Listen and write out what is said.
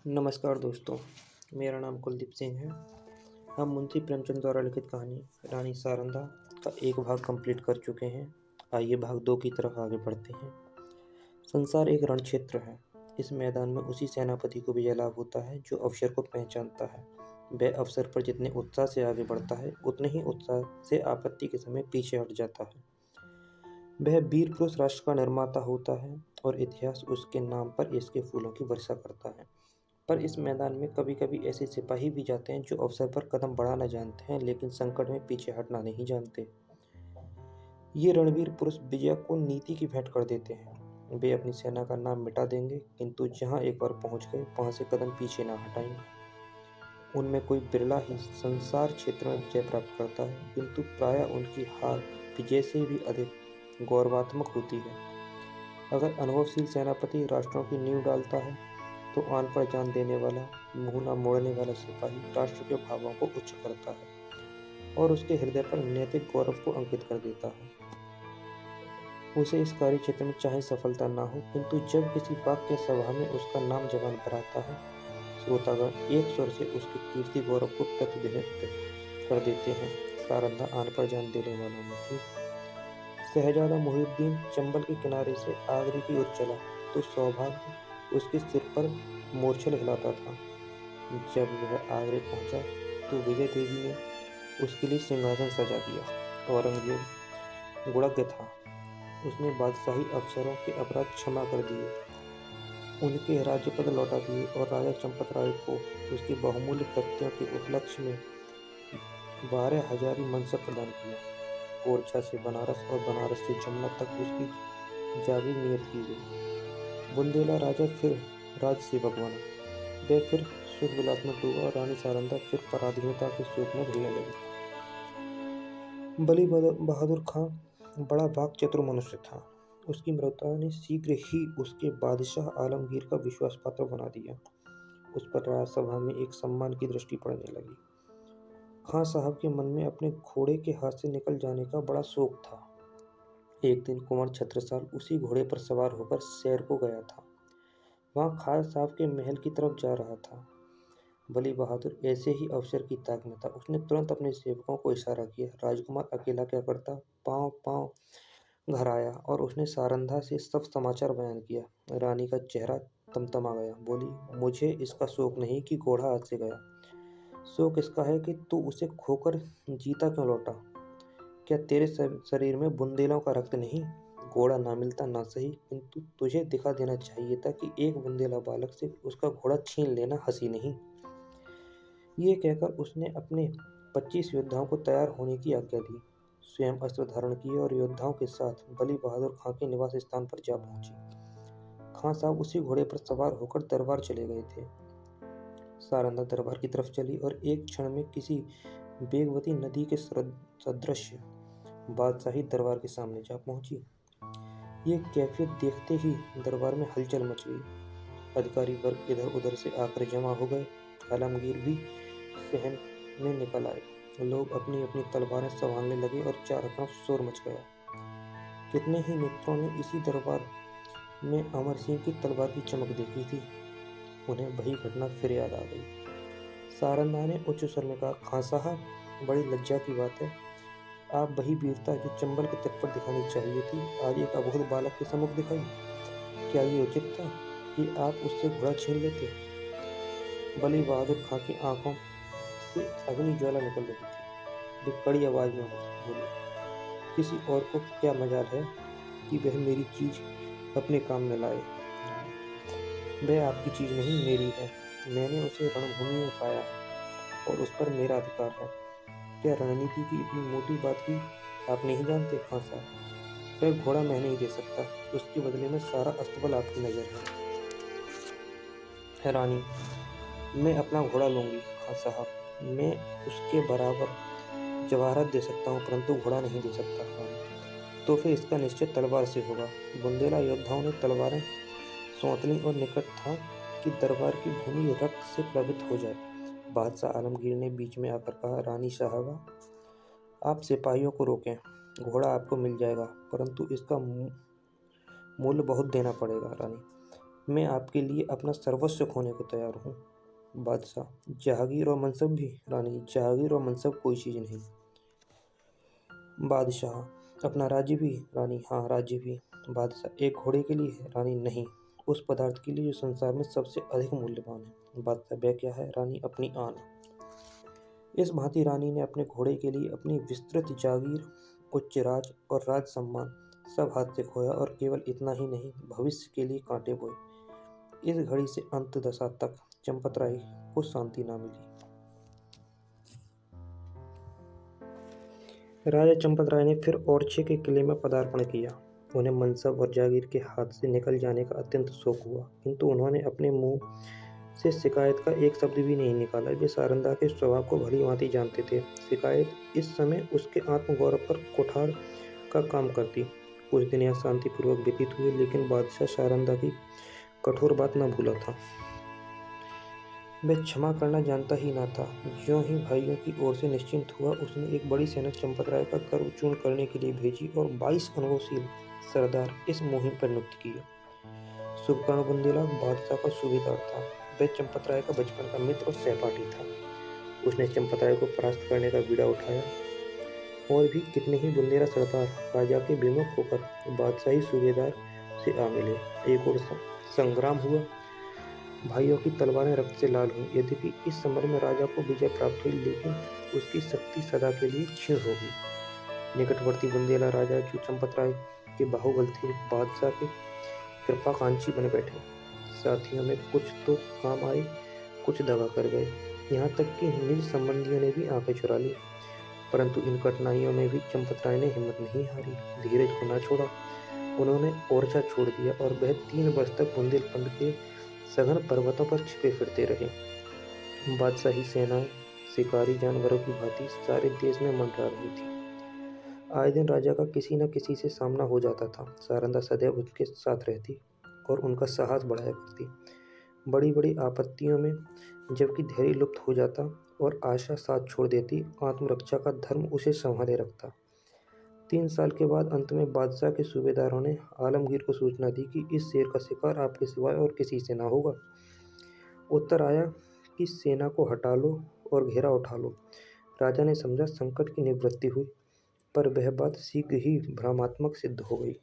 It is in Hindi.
नमस्कार दोस्तों, मेरा नाम कुलदीप सिंह है। हम मुंशी प्रेमचंद द्वारा लिखित कहानी रानी सारंदा का एक भाग कंप्लीट कर चुके हैं। आइए भाग 2 की तरफ आगे बढ़ते हैं। संसार एक रणक्षेत्र है। इस मैदान में उसी सेनापति को विजय लाभ होता है जो अवसर को पहचानता है। वह अवसर पर जितने उत्साह से आगे बढ़ता है, उतने ही उत्साह से आपत्ति के समय पीछे हट जाता है। वह वीर पुरुष राष्ट्र का निर्माता होता है और इतिहास उसके नाम पर इसके फूलों की वर्षा करता है। पर इस मैदान में कभी-कभी ऐसे सिपाही भी जाते हैं जो अवसर पर कदम बढ़ाना जानते हैं, लेकिन संकट में पीछे हटना नहीं जानते। ये रणवीर पुरुष विजय को नीति की भेंट कर देते हैं। वे अपनी सेना का नाम मिटा देंगे, किंतु जहां एक बार पहुंच गए, वहां से कदम पीछे ना हटाएंगे। उनमें कोई बिरला ही संसार क्षेत्र में विजय प्राप्त करता है, किंतु प्रायः उनकी हार विजय से भी अधिक गौरवात्मक होती है। अगर अनुभवशील सेनापति राष्ट्रों की नींव डालता है, तो आन पर जान देने वाला, मुंह न मोड़ने वाला सिपाही राष्ट्र के भावों को उच्च करता है और उसके हृदय पर नैतिक गौरव को अंकित कर देता है। उसे इस कार्य क्षेत्र में चाहे सफलता ना हो, किंतु जब किसी वाक्य सभा में उसका नाम जबान पर आता है, श्रोतागण एक स्वर से उसके कीर्ति गौरव को प्रतिध्वनित कर देते हैं। सारंदा आन पर जान देने वालों में थी। शहजादा मुहिउद्दीन चंबल के किनारे से आगरे की ओर चला, तो सौभाग्य उसके सिर पर मूर्छल हिलाता था। जब वह आगरे पहुंचा, तो विजय देवी ने उसके लिए सिंहासन सजा दिया। औरंगजेब गुणज्ञ था। उसने बादशाही अफसरों के अपराध क्षमा कर दिए, उनके राज्यपद लौटा दिए और राजा चंपत राय को उसके बहुमूल्य कृत्यों के उपलक्ष्य में 12,000 मनसब प्रदान किया। ओरछा से बनारस और बनारस से जमुना तक उसकी जागीर नियत की गई। बुंदेला राजा फिर राजसेवक बना। वह फिर सुख विलास में डूबा और रानी सारंदा फिर पराधीनता के शोक में ढलने लगी। बली बहादुर खां बड़ा वाक्चतुर मनुष्य था। उसकी मृत्यु ने शीघ्र ही उसके बादशाह आलमगीर का विश्वास पात्र बना दिया। उस पर राजसभा में एक सम्मान की दृष्टि पड़ने लगी। खां साहब के मन में अपने घोड़े के हाथ से निकल जाने का बड़ा शौक था। एक दिन कुंवर छत्रसाल उसी घोड़े पर सवार होकर सैर को गया था। वहां खान साहब के महल की तरफ जा रहा था। बली बहादुर ऐसे ही अवसर की ताक में था। उसने तुरंत अपने सेवकों को इशारा किया। राजकुमार अकेला क्या करता, पांव पांव घर आया और उसने सारंधा से सब समाचार बयान किया। रानी का चेहरा तमतमा गया। बोली, मुझे इसका शौक नहीं कि घोड़ा हाथ से गया। शौक इसका है कि तू उसे खोकर जीता क्यों लौटा। क्या तेरे शरीर में बुंदेलों का रक्त नहीं? घोड़ा ना मिलता ना सही, किंतु तुझे दिखा देना चाहिए था कि एक बुंदेला बालक से उसका घोड़ा छीन लेना हंसी नहीं। ये कहकर उसने अपने 25 योद्धाओं को तैयार होने की आज्ञा दी। स्वयं अस्त्र धारण किए और योद्धाओं के साथ बली बहादुर खां के निवास स्थान पर जा पहुंचे। खां साहब उसी घोड़े पर सवार होकर दरबार चले गए थे। सारंदा दरबार की तरफ चली और एक क्षण में किसी वेगवती नदी के सदृश बादशाही दरबार के सामने जा पहुंची। ये कैफियत देखते ही दरबार में हलचल मच गई। अधिकारी वर्ग इधर उधर से आकर जमा हो गए। आलमगीर भी सहन में निकल आए। लोग अपनी अपनी तलवारें संभालने लगे और चारों तरफ शोर मच गया। कितने ही मित्रों ने इसी दरबार में अमर सिंह की तलवार की चमक देखी थी। उन्हें वही घटना फिर याद आ गई। सारंदा ने उच्च स्वर में कहा, खां साहब, बड़ी लज्जा की बात है। आप वही वीरता जो चंबल के तट पर दिखानी चाहिए थी, आज एक अबोध बालक के सम्मुख दिखाई। क्या ये उचित था कि आप उससे घोड़ा छीन लेते? बली बहादुर खां की आंखों से अग्नि ज्वाला निकल रही थी। वे कड़ी आवाज में बोले, किसी और को क्या मजाल है कि वह मेरी चीज अपने काम में लाए। वह आपकी चीज नहीं, मेरी है। मैंने उसे रणभूमि में पाया और उस पर मेरा अधिकार है। क्या रणनीति की इतनी मोटी बात भी आप नहीं जानते खां साहब? वह घोड़ा मैं नहीं दे सकता, उसके बदले में सारा अस्तबल आपकी नजर है। रानी, मैं अपना घोड़ा लूंगी खां साहब। मैं उसके बराबर जवाहरात दे सकता हूँ, परंतु घोड़ा नहीं दे सकता। तो फिर इसका निश्चय तलवार से होगा। बुंदेला योद्धाओं ने तलवारें सौंत लीं और निकट था कि दरबार की भूमि रक्त से प्लावित हो जाए। बादशाह आलमगीर ने बीच में आकर कहा, रानी साहबा, आप सिपाहियों को रोकें। घोड़ा आपको मिल जाएगा, परंतु इसका मूल्य बहुत देना पड़ेगा। रानी, मैं आपके लिए अपना सर्वस्व खोने को तैयार हूँ। बादशाह, जहांगीर और मनसब भी? रानी, जहांगीर और मनसब कोई चीज़ नहीं। बादशाह, अपना राज्य भी? रानी, हाँ, राज्य भी। बादशाह, एक घोड़े के लिए? रानी, नहीं, उस पदार्थ के लिए जो संसार में सबसे अधिक मूल्यवान है। बादशाह, वह क्या है? रानी, अपनी आन। इस भांति रानी ने अपने घोड़े के लिए अपनी विस्तृत जागीर, उच्च राज और राज सम्मान सब हाथ से खोया, और केवल इतना ही नहीं, भविष्य के लिए कांटे बोए। इस घड़ी से अंत दशा तक चंपतराय को शांति ना मिली। राजा चंपतराय ने फिर ओरछे के किले में पदार्पण किया। उन्हें मनसब और जागीर के हाथ से निकल जाने का अत्यंत शोक हुआ, किंतु उन्होंने अपने मुंह से शिकायत का एक शब्द भी नहीं निकाला। वे सारंदा के स्वभाव को भली-भांति जानते थे। शिकायत इस समय उसके आत्मगौरव पर कुठार का काम करती। कुछ दिन यहाँ शांतिपूर्वक व्यतीत हुए, लेकिन बादशाह सारंदा की कठोर बात न भूला था। वह क्षमा करना जानता ही न था। ज्यों ही भाइयों की ओर से निश्चिंत हुआ, उसने एक बड़ी सेना चंपतराय का गर्व चूर्ण करने के लिए भेजी और 22 अनुभवशील सरदार इस मुहिम पर नियुक्त किए। शुभकर्ण बुंदेला बादशाह का सूबेदार था। वह चंपतराय का बचपन का मित्र और सहपाठी था। उसने चंपतराय को परास्त करने का बीड़ा उठाया, और भी कितने ही बुंदेला सरदार राजा के विमुख होकर बादशाही सूबेदार से आ मिले। एक और संग्राम हुआ। भाइयों की तलवारें रक्त से लाल हुई। यद्यपि इस समर में राजा को विजय प्राप्त हुई, लेकिन उसकी शक्ति सदा के लिए क्षीण हो गई। निकटवर्ती बुंदेला राजा, जो चंपतराय के बाहुबल थे, बादशाह के कृपाकांक्षी बन बैठे। साथियों में कुछ तो काम आए, कुछ दगा कर गए। यहाँ तक कि निज संबंधियों ने भी आंखें चुरा ली। परंतु इन कठिनाइयों में भी चंपतराय ने हिम्मत नहीं हारी, धीरज को न छोड़ा। उन्होंने ओरछा छोड़ दिया और वह 3 वर्ष तक बुंदेलखंड के सघन पर्वतों पर छिपे फिरते रहे। बादशाही सेनाएं शिकारी जानवरों की भांति सारे देश में मंडरा रही थी। आए दिन राजा का किसी न किसी से सामना हो जाता था। सारंदा सदैव उनके साथ रहती और उनका साहस बढ़ाया करती। बड़ी बड़ी आपत्तियों में जबकि धैर्य लुप्त हो जाता और आशा साथ छोड़ देती, आत्मरक्षा का धर्म उसे संभाले रखता। 3 साल के बाद अंत में बादशाह के सूबेदारों ने आलमगीर को सूचना दी कि इस शेर का शिकार आपके सिवाय और किसी से ना होगा। उत्तर आया कि सेना को हटा लो और घेरा उठा लो। राजा ने समझा संकट की निवृत्ति हुई, पर वह बात शीघ्र ही भ्रमात्मक सिद्ध हो गई।